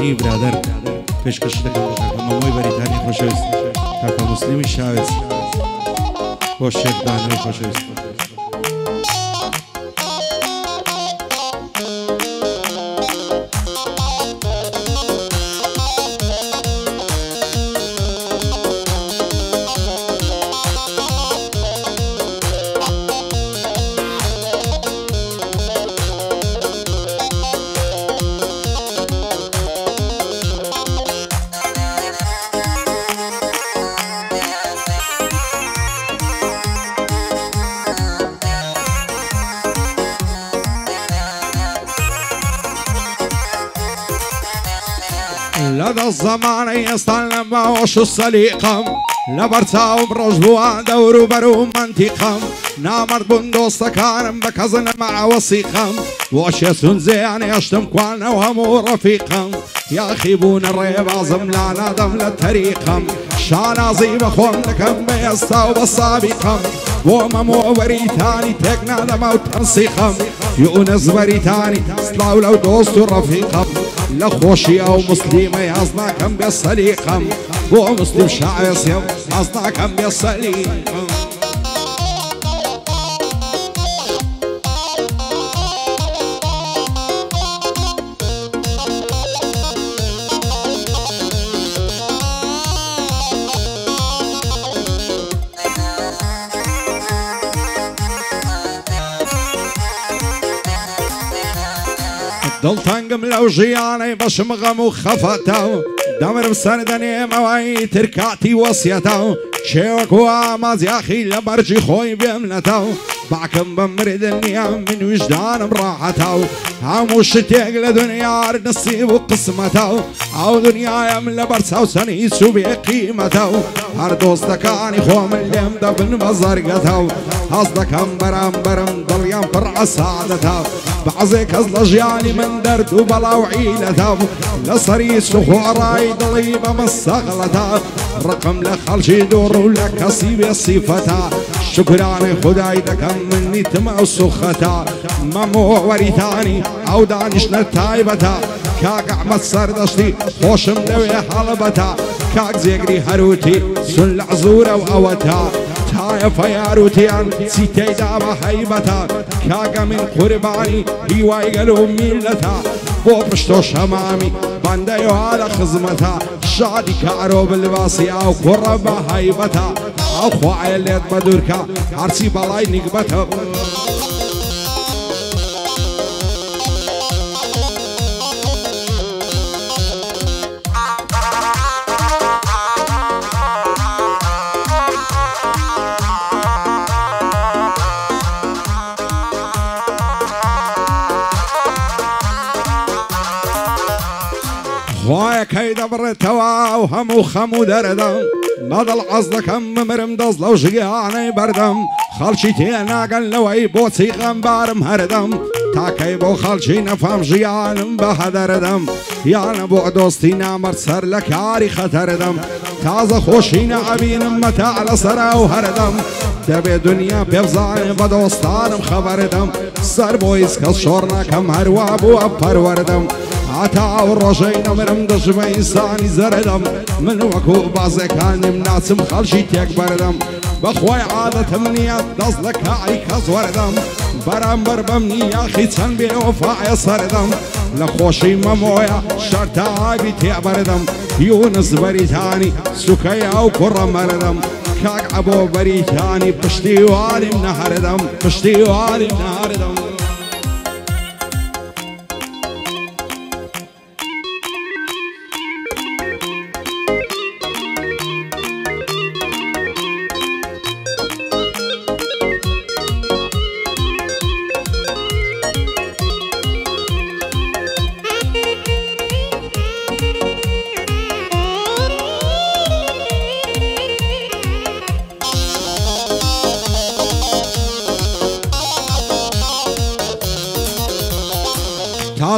هی برادر پێشکەش دەکەم بۆ کاکە مەمۆی بەریتانی خۆشەویست کاکە موسلیمی شاوێز بۆ شێخ دانەوەی خۆشەویست لدى الزمان يستلم وش السليقم لبرتاو برجبوان دورو برو منطقم نامرد بندوست كارم بكزن مع وثيقم وش يسون زين يشتم كوانا وهمو رفيقم يا خيبون الريب عظم لا ندم للطريقم شانازي بخوندكم بيستاو بالسابقم وممو بريتاني تكنا دمو تنسيقم يونس بريتاني سلاو لو دوستو رفيقم لخوشي او مسلمة يصنعكم بالسليقم ومسلم شعيص يصنعكم بالسليقم دڵتەنگم لەو ژیانەی بەشم غەم و خەفەتە دەمرم سەردەنێ مەوەی ترکاتی وەسیەتە شێوەکو ئامازیاخی لە بەرجی خۆی بێمنەتە باکم بمردن نییە من وجدانم ڕاحەتە هەموو شتێک لە دنیار نسیب و قسمەتە ئەو دنیایم لە بەرچاو سەنیچ و بێ قیمەتە هەر دۆستەکانی خۆم لێم دەبن بە زەرگەتە هەز دەکەم بەرامبەرم دڵیان پڕ عەسادەتە بعضێ کەس لە ژیانی من دەرد و بەڵاو عیلەتە لەسەری سوخۆڕای دڵی بە مەستەغڵەتە ڕقم لە خەڵکی دوڕ و لە کەسی بێ سیفەتە شکرانی خودای دەکەم منی تمە و سوخەتە مەمۆ وەریتانی ئەو دانیشتە تایبەتە کاک ئەحمەد سەردەشتی خۆشم لەوێ هەڵبەتە کاک جێگری هەروتی سون لە عزورە و ئەوەتە تایە فەیاروتیان چی تێیدا بە هەیبەتە کاکە من قوربانی هیوای گەل و میلەتە بۆ پشت و شەمامی بەندەیەوە لە خزمەتە شادی کارۆ بلباسی ئەو کوڕە بە هەیبەتە ئەو خوایە لێت بە دوورکە هەرچی بەڵای نیگبەتە خوایەکەی دەبڕێتەوە و هەموو خەم و دەردەم بەدڵ عەز دەکەم بمرم دەست لەو ژگیانەی بەردەم خەڵکی تێناگەن لەوەی بۆچی غەمبارم هەردەم تاکەی بۆ خەڵکی نەفام ژیانم بە هەدەردەم یانە بۆ دۆستی نامەرد سەر لە کاری خەتەردەم تازە خۆشی نەئەبینم مەتاع لەسەرا و هەردەم دەبێ دنیا پێ بزانێ بە دۆستانم خەبەردەم سەر بۆ هیچ کەس شۆڕ ناکەم هەروە بووە پەروەردەم هەتا ئەو ڕۆژەی نەمرم دژمە ئینسانی زەردەم من وەکو بازەکانیم ناچم خەڵکی تێک بەردەم بەخوای عادەتم نییە دەست لە کاری کەس وەردەم بەرامبەر بەم نیاخی چەند بێوەفایە سەردەم لە خۆشی مەمۆیە شەرتە ئاوی تێبەردەم یونس بەریتانی سوکەی ئەو کوڕە مەردەم کاک ئەبۆ بەریتانی پشتیوانیم نەهەردەم پشتیوانیم نەهەردەم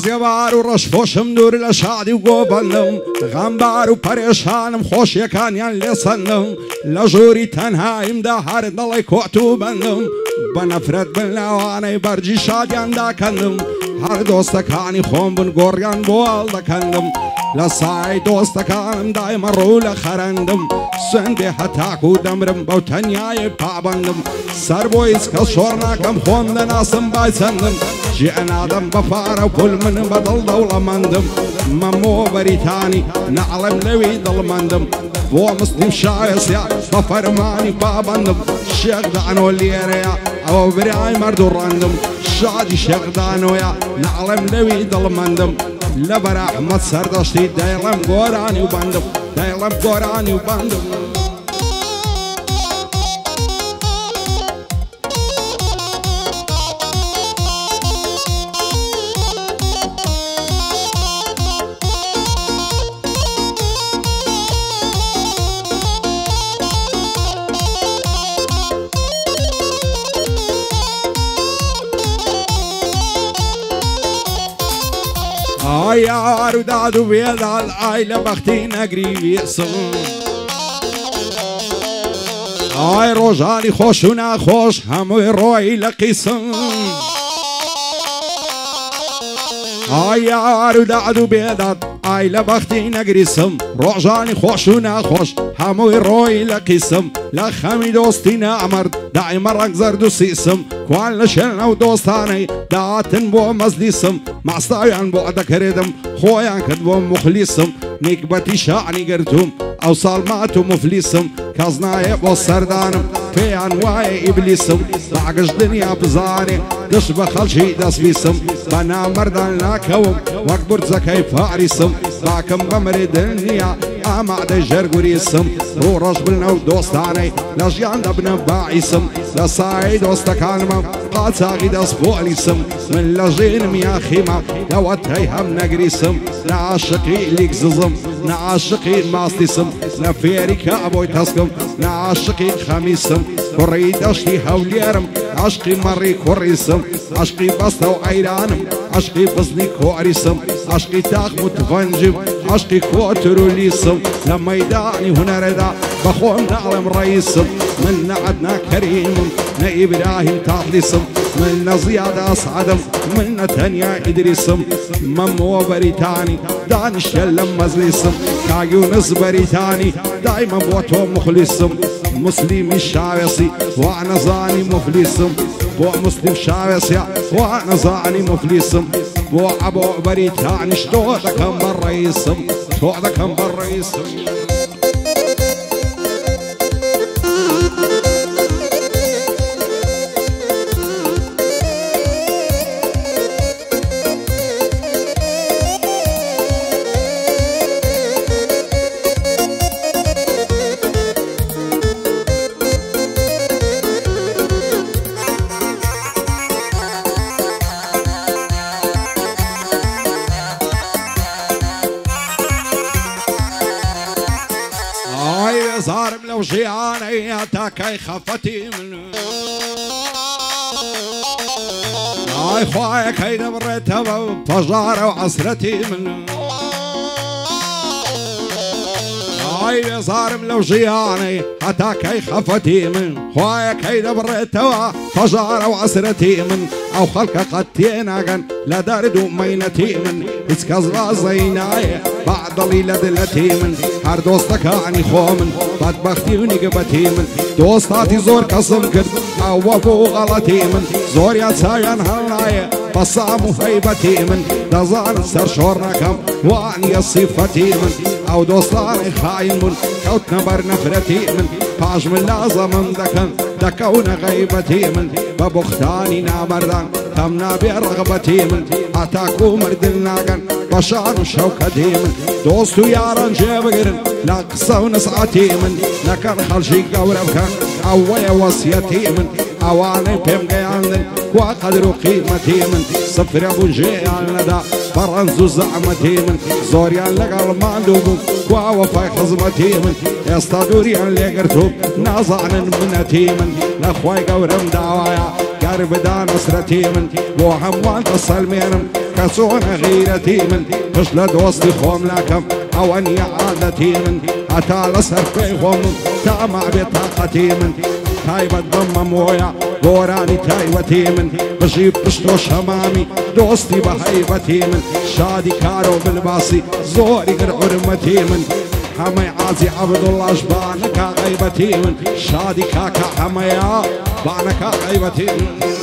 تازیەوار و ڕەشپۆشم دوور لە شادی و گۆبەندم غەمبار و پەرێشانم خۆشیەکانیان لێسەندم لە ژووری تەنهاییمدا هەر دڵی کۆت و بەندم بنفرت بلواني برجي شاديان دا كندم هر دوستكاني خون بن گوريان بوال دا كندم لساي دوستكانم دايما رولا خرندم سندي حتاكو دمرم بوتنياي بابندم سربويس كالشورنا كم خون دناسم بايسندم جئنا دم بفارة وكل من بدل دولة مندم ممو بريتاني نعلم لوي دل مندم بو مسلم شايس يا بفرماني بابندم شيخ دانو ليريا او براي مردو راندم شادي شيخ دانو يا نعلم لوي دل مندم لبر احمد سرداشتي دايلم قوراني وبندم دايلم قوراني وبندم يارو دادو بيدال عايلة بختي نقري يقسم آي روجاني خوش وناخوش هموي روي لقسم آي يارو دادو بيدال عايلة بختي نقري سم روجاني خوش وناخوش هموي روي لقسم لخمي دوستي نعمر دائما رقزر دوسي اسم كوان لشلنا ودوستاني داتن بو مزليسم معصايان بعدك ردم خويان كدبو مخلصم نكبتي شعني قرتم او صالماتو مفلسم كازناي والسردانم في انواع ابليسم بعقش دنيا بزاني دش بخلشي دس بيسم بنا مردان لاكوم واكبر زكاي فارسم باكم بمري دنيا اما دجر قريسم رو رجبلنا ودوستاني لجيان دبنا باعيسم لصاي دوستكانم قاتاقي دس بوليسم من لجين يا خيمة دوتهي هم نقريسم نعاشقي ليك ززم نعاشقي ماستيسم نفيري كابوي تسكم نعاشقي خميسم كريد اشتي هوليرم عشقي مري كوريسم عشقي بسطة وعيرانم عشقي بزني كوريسم عشقي تاخ متفنجم عشقي كوتروليسم لما يداني هنا ردا بخوم نعلم رئيسم من عدنا كريم نا إبراهيم تحليسم من زيادة أسعدم من تانيا إدريسم ممو بريتاني دانش يلم مزليسم كايونس بريتاني دايما بوتو مخلصم مسلم الشاوسي وانا زاني مفلسم بو مسلم شاوسي وانا زاني مفلسم بو ابو بريتاني شتودا كم بالرئيسم شتودا كم بالرئيسم صارم لو شيعاني تاكاي خفتي من اي خوايا كي نبرتها فجارة وعسرتي من اي صارم لو شيعاني تاكاي خفتي من خوايا كي نبرتها فجارة وعسرتي من او خلق قتينا كان لا دارد ومينتي من اسكازلا زيناي بعد ليلة دلتي من هر دوستك عني خومن بدبختي ونقبتي من دوستاتي زور قسم كد او ابو غلطي من زور يا سايان هلاي بصامو هيبتي من دزان سر شورنا كم واني صفتي من او دوستاني خاين من كوت نبر نفرتي من باش من لازم من دكون غيبتي من ببختاني نامردان تمنا برغبتي من اتاكو مردلنا كان بشار وشوكتي من دوستو ياران جيبقرن نقصة ونسعتي من نكر خلشي قورب كان اويا وصيتي من اواني بهم قياندن وقدر قيمتي من صفر ابو جيان لدى برنزو زعمتي من زوريان لقل ماندوبو ووفاي خزمتي من يستادوريان لقرتوب نازعن منتي من نخواي قورم دعوايا قرب دا نصرتي من وحموان تصلمين كسون غيرتي من مش لدوستي خوم لكم او اني عادتي من اتال صرفي خوم تامع بطاقتي من تايبت ضم مويا گۆرانی تایبەتی من بژی پشت و شەمامی دۆستی بە هەیبەتی من شادی کار و بلباسی زۆری گر حرمەتی من هەمەی عازی عەبدوڵڵاش بانەکە غەیبەتی من شادی کاکە هەمەیە بانەکە غەیبەتی من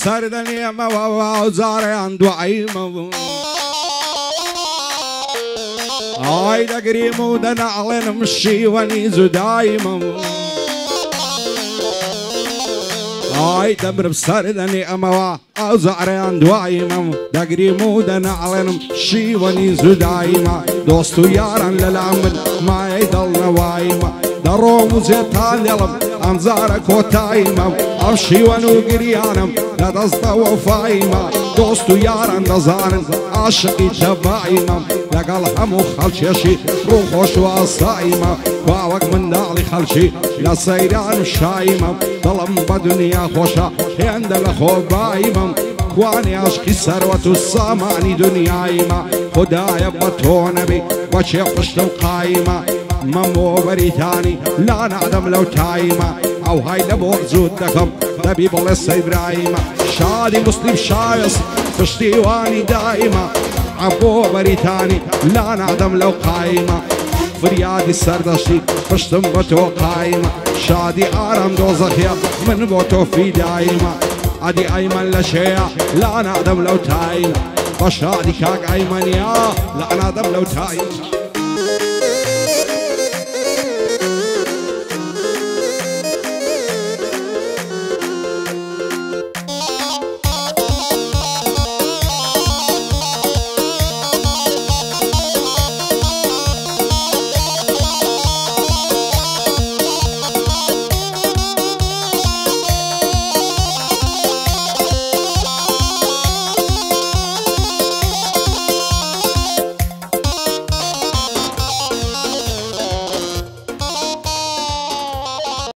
سردني ما وزاري عن دعيمه هاي دقريم ودنا علينا مشي ونيزو دايما هاي تمر بسردني اما وزاري عن دعيمه دقريم ودنا علينا مشي ونيزو دايما دوستو يارا للعمل ما يضلنا وايما دروم وزيتان يلم انزارك وتايمم افشي ونوقريانم لا تصدو فايمة دوستو يارن نزارن عاشقي تبايمم لقل همو خلشيشي روحوش واصايمة واوك من دالي خلشي لسيران شايمم ظلم بدنيا خوشا هند لخو بايمم واني عشقي ثروة السامعني دنيايمة خدايا بطو نبي وشي قشتو قايمة ممو بريتاني لا نعدم لو تايمة او هاي لبوغ زود دكم نبي بولس إبراهيم شادي مسلم شايص فشتيواني دائما عبو بريتاني لا نعدم لو قايمة فريادي السردشتي فشتم بتو قايمة شادي آرام دوزخيا من بوتو في دائما عدي أيمن لشيع لا نعدم لو تايمة فشادي كاك أيمن يا لا نعدم لو تايمة